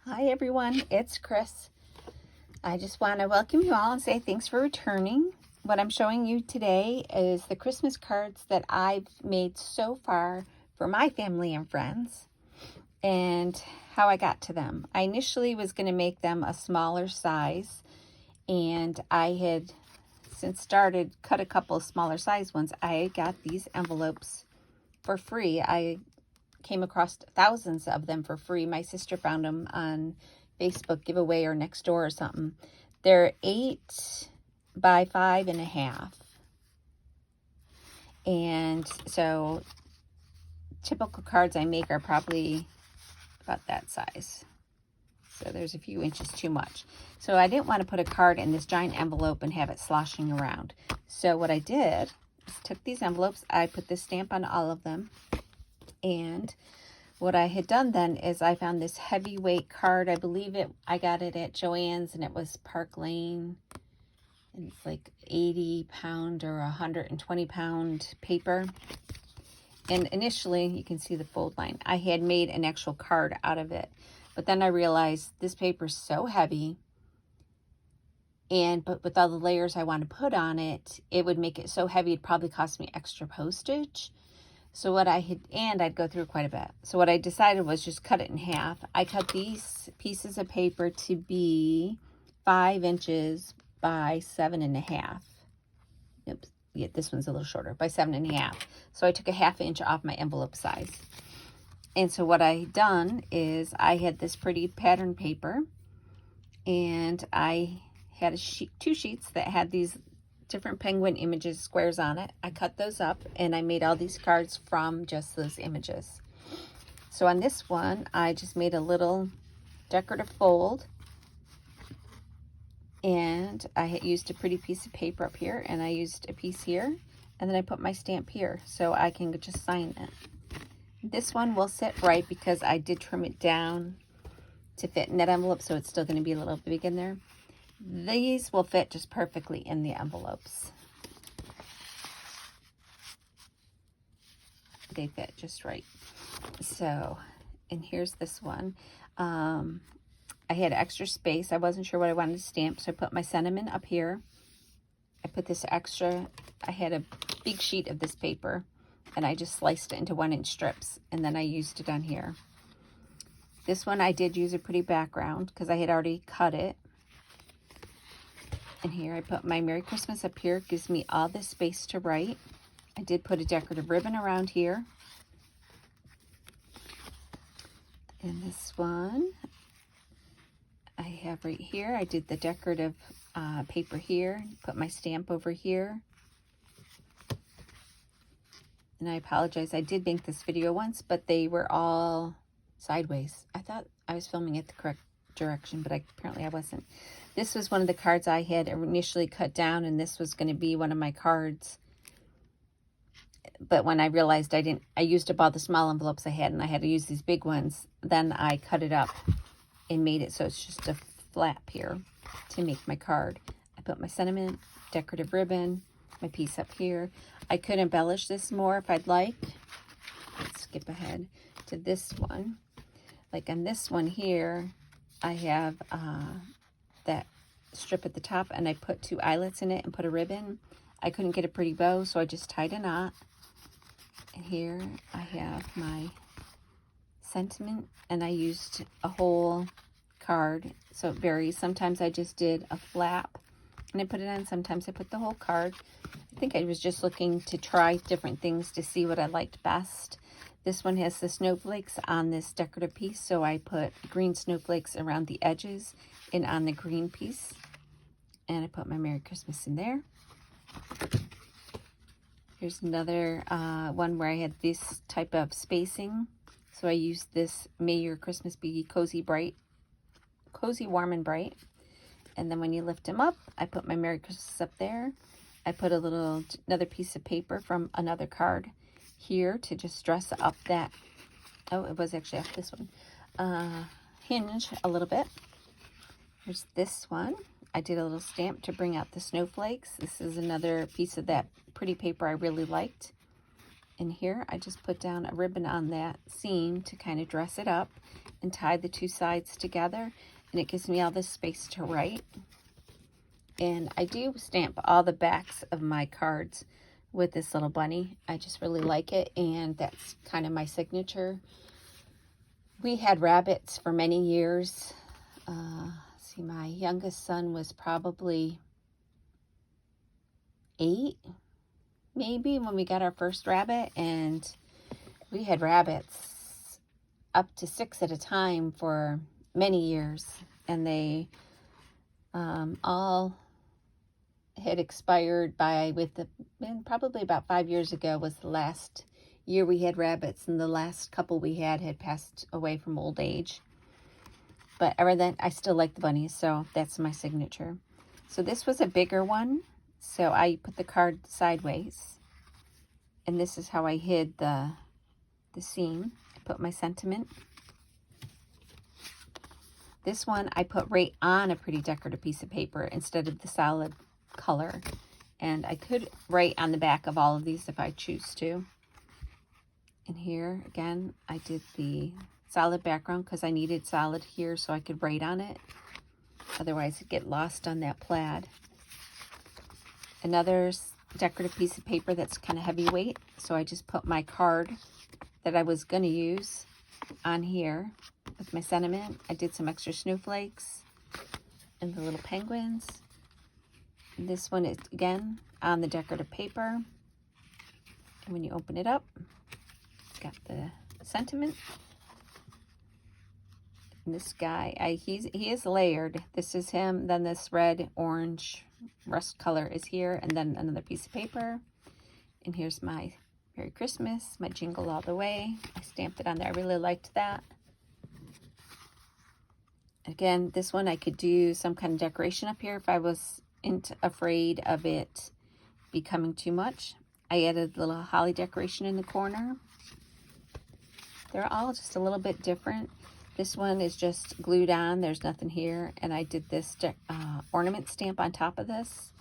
Hi everyone, it's Chris. I just want to welcome you all and say thanks for returning. What I'm showing you today is the Christmas cards that I've made so far for my family and friends and how I got to them. I initially was going to make them a smaller size, and I had since started cut a couple of smaller size ones. I got these envelopes for free. I came across thousands of them for free. My sister found them on Facebook giveaway or Nextdoor or something. They're 8 by 5.5. And so typical cards I make are probably about that size. So there's a few inches too much. So I didn't want to put a card in this giant envelope and have it sloshing around. So what I did is took these envelopes, I put this stamp on all of them, and what I had done then is I found this heavyweight card. I believe I got it at Joann's, and it was Park Lane. And it's like 80-pound or 120-pound paper. And initially, you can see the fold line. I had made an actual card out of it. But then I realized this paper is so heavy, but with all the layers I want to put on it, it would make it so heavy it'd probably cost me extra postage. So what I'd go through quite a bit. So what I decided was just cut it in half. I cut these pieces of paper to be 5 inches by 7.5. Oops, yeah, this one's a little shorter, by 7.5. So I took a 1/2 inch off my envelope size. And so what I had done is I had this pretty pattern paper, and I had two sheets that had these different penguin images, squares on it. I cut those up and I made all these cards from just those images. So on this one, I just made a little decorative fold, and I had used a pretty piece of paper up here, and I used a piece here, and then I put my stamp here so I can just sign it. This one will sit right because I did trim it down to fit in that envelope, so it's still going to be a little big in there. These will fit just perfectly in the envelopes. They fit just right. So, and here's this one. I had extra space. I wasn't sure what I wanted to stamp, so I put my sentiment up here. I put this extra, I had a big sheet of this paper, and I just sliced it into 1-inch strips, and then I used it on here. This one I did use a pretty background because I had already cut it. And here I put my Merry Christmas up here. It gives me all this space to write. I did put a decorative ribbon around here. And this one I have right here. I did the decorative paper here. Put my stamp over here. And I apologize. I did make this video once, but they were all sideways. I thought I was filming it the correct direction, but apparently I wasn't. This was one of the cards I had initially cut down, and this was going to be one of my cards. But when I realized I used up all the small envelopes I had, and I had to use these big ones, then I cut it up and made it so it's just a flap here to make my card. I put my sentiment, decorative ribbon, my piece up here. I could embellish this more if I'd like. Let's skip ahead to this one. Like on this one here, I have that strip at the top, and I put 2 eyelets in it and put a ribbon. I couldn't get a pretty bow, so I just tied a knot. And here I have my sentiment, and I used a whole card, so it varies. Sometimes I just did a flap and I put it on. Sometimes I put the whole card. I think I was just looking to try different things to see what I liked best. This one has the snowflakes on this decorative piece, so I put green snowflakes around the edges and on the green piece. And I put my Merry Christmas in there. Here's another one where I had this type of spacing. So I used this May Your Christmas Be Cozy, Warm and Bright. And then when you lift them up, I put my Merry Christmas up there. I put another piece of paper from another card here to just dress up that, it was actually off this one, hinge a little bit. Here's this one. I did a little stamp to bring out the snowflakes. This is another piece of that pretty paper I really liked. And here I just put down a ribbon on that seam to kind of dress it up and tie the two sides together, and it gives me all this space to write. And I do stamp all the backs of my cards with this little bunny. I just really like it, and that's kind of my signature. We had rabbits for many years. See, my youngest son was probably 8, maybe, when we got our first rabbit, and we had rabbits up to 6 at a time for many years, and they all had expired by probably about 5 years ago was the last year we had rabbits, and the last couple we had passed away from old age. But other than, I still like the bunnies, so that's my signature. So this was a bigger one, so I put the card sideways, and this is how I hid the seam. I put my sentiment. This one I put right on a pretty decorative piece of paper instead of the solid color. And I could write on the back of all of these if I choose to. And here, again, I did the solid background because I needed solid here so I could write on it. Otherwise, it'd get lost on that plaid. Another decorative piece of paper that's kind of heavyweight. So I just put my card that I was going to use on here with my sentiment. I did some extra snowflakes and the little penguins. And this one is, again, on the decorative paper. And when you open it up, it's got the sentiment. And this guy, he is layered. This is him, then this red, orange, rust color is here, and then another piece of paper. And here's my Merry Christmas, my Jingle All the Way. I stamped it on there. I really liked that. Again, this one I could do some kind of decoration up here if I wasn't afraid of it becoming too much. I added a little holly decoration in the corner. They're all just a little bit different. This one is just glued on. There's nothing here. And I did this ornament stamp on top of this.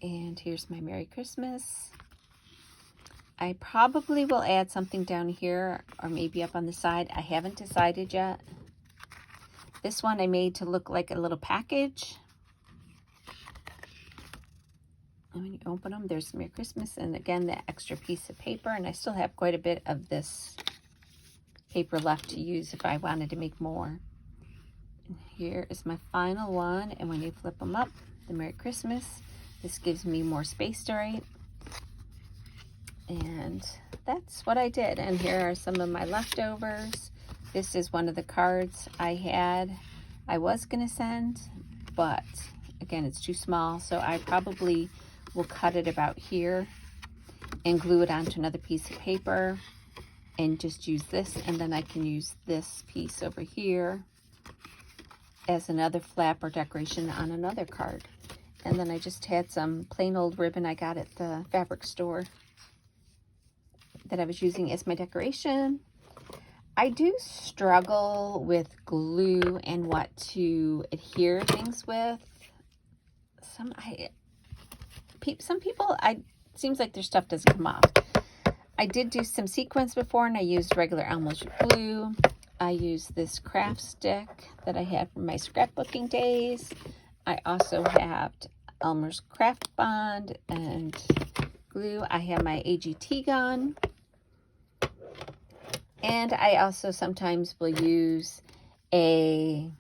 And here's my Merry Christmas. I probably will add something down here or maybe up on the side. I haven't decided yet. This one I made to look like a little package. And when you open them, there's Merry Christmas. And again, that extra piece of paper. And I still have quite a bit of this paper left to use if I wanted to make more. And here is my final one. And when you flip them up, the Merry Christmas, this gives me more space to write. And that's what I did. And here are some of my leftovers. This is one of the cards I was going to send, but again, it's too small. So I probably will cut it about here and glue it onto another piece of paper and just use this. And then I can use this piece over here as another flap or decoration on another card. And then I just had some plain old ribbon I got at the fabric store that I was using as my decoration. I do struggle with glue and what to adhere things with. Some people, seems like their stuff doesn't come off. I did do some sequins before, and I used regular Elmer's glue. I used this craft stick that I had from my scrapbooking days. I also have Elmer's Craft Bond and glue. I have my AGT gun. And I also sometimes will use put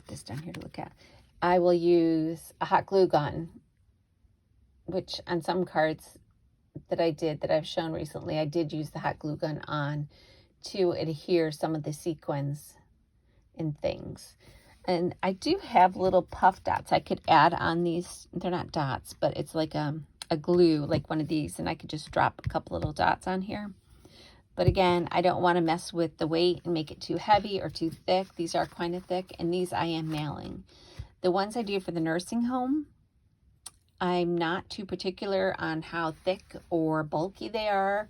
this down here to look at. I will use a hot glue gun, which on some cards that I've shown recently, I did use the hot glue gun on to adhere some of the sequins and things. And I do have little puff dots I could add on these. They're not dots, but it's like a glue, like one of these, and I could just drop a couple little dots on here. But again, I don't want to mess with the weight and make it too heavy or too thick. These are kind of thick, and these I am mailing. The ones I do for the nursing home, I'm not too particular on how thick or bulky they are.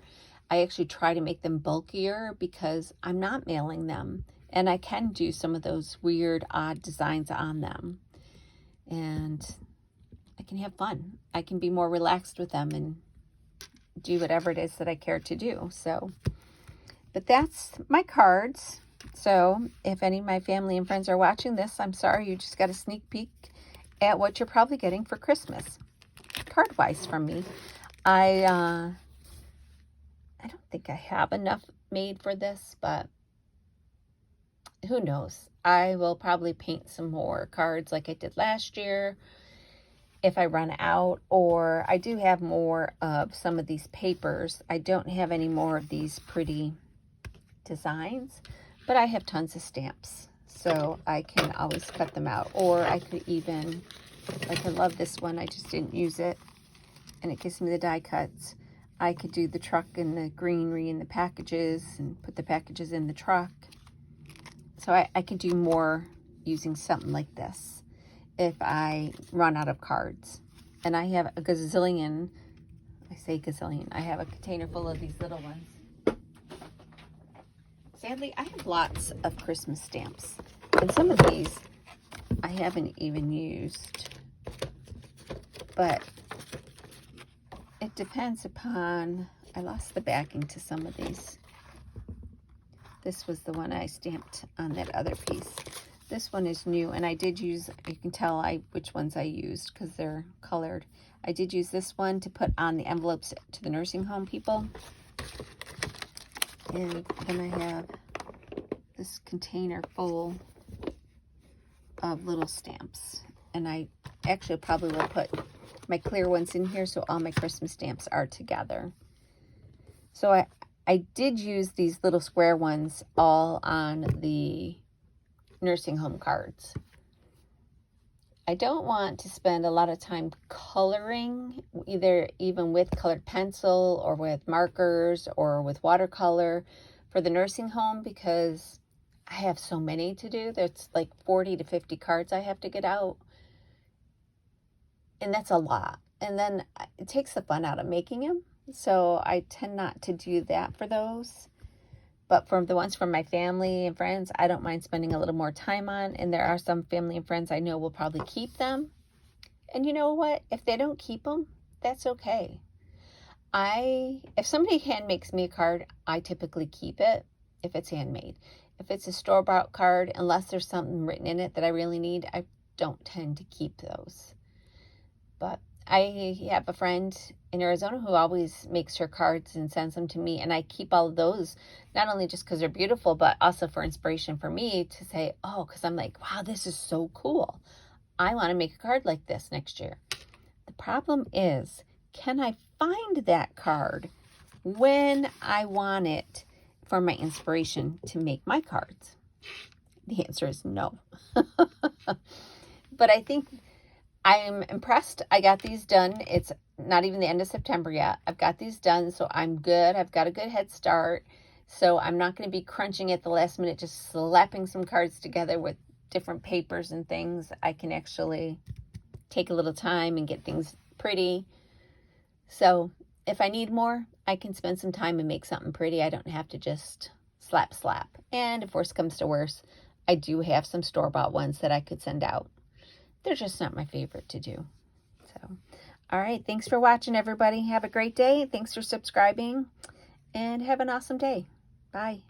I actually try to make them bulkier because I'm not mailing them. And I can do some of those weird, odd designs on them. And I can have fun. I can be more relaxed with them and do whatever it is that I care to do. So, but that's my cards. So if any of my family and friends are watching this, I'm sorry, you just got a sneak peek at what you're probably getting for Christmas, card-wise from me. I don't think I have enough made for this, but who knows? I will probably paint some more cards like I did last year if I run out, or I do have more of some of these papers. I don't have any more of these pretty designs, but I have tons of stamps, so I can always cut them out. Or I could even, like I love this one, I just didn't use it, and it gives me the die cuts. I could do the truck and the greenery and the packages and put the packages in the truck. So I could do more using something like this if I run out of cards. And I have a gazillion, I say gazillion, I have a container full of these little ones. Sadly, I have lots of Christmas stamps. And some of these I haven't even used. But it depends upon, I lost the backing to some of these. This was the one I stamped on that other piece. This one is new, and I did use, you can tell which ones I used because they're colored. I did use this one to put on the envelopes to the nursing home people. And then I have this container full of little stamps. And I actually probably will put my clear ones in here so all my Christmas stamps are together. So I did use these little square ones all on the nursing home cards. I don't want to spend a lot of time coloring, even with colored pencil or with markers or with watercolor for the nursing home, because I have so many to do. There's like 40 to 50 cards I have to get out. And that's a lot. And then it takes the fun out of making them. So I tend not to do that for those. But for the ones from my family and friends, I don't mind spending a little more time on. And there are some family and friends I know will probably keep them. And you know what? If they don't keep them, that's okay. If somebody hand makes me a card, I typically keep it if it's handmade. If it's a store-bought card, unless there's something written in it that I really need, I don't tend to keep those. But I have a friend in Arizona who always makes her cards and sends them to me, and I keep all of those, not only just because they're beautiful, but also for inspiration for me to say, oh, because I'm like, wow, this is so cool. I want to make a card like this next year. The problem is, can I find that card when I want it for my inspiration to make my cards? The answer is no. But I think I'm impressed. I got these done. It's not even the end of September yet. I've got these done, so I'm good. I've got a good head start. So I'm not going to be crunching at the last minute, just slapping some cards together with different papers and things. I can actually take a little time and get things pretty. So if I need more, I can spend some time and make something pretty. I don't have to just slap. And if worse comes to worse, I do have some store-bought ones that I could send out. They're just not my favorite to do. So, all right. Thanks for watching, everybody. Have a great day. Thanks for subscribing, and have an awesome day. Bye.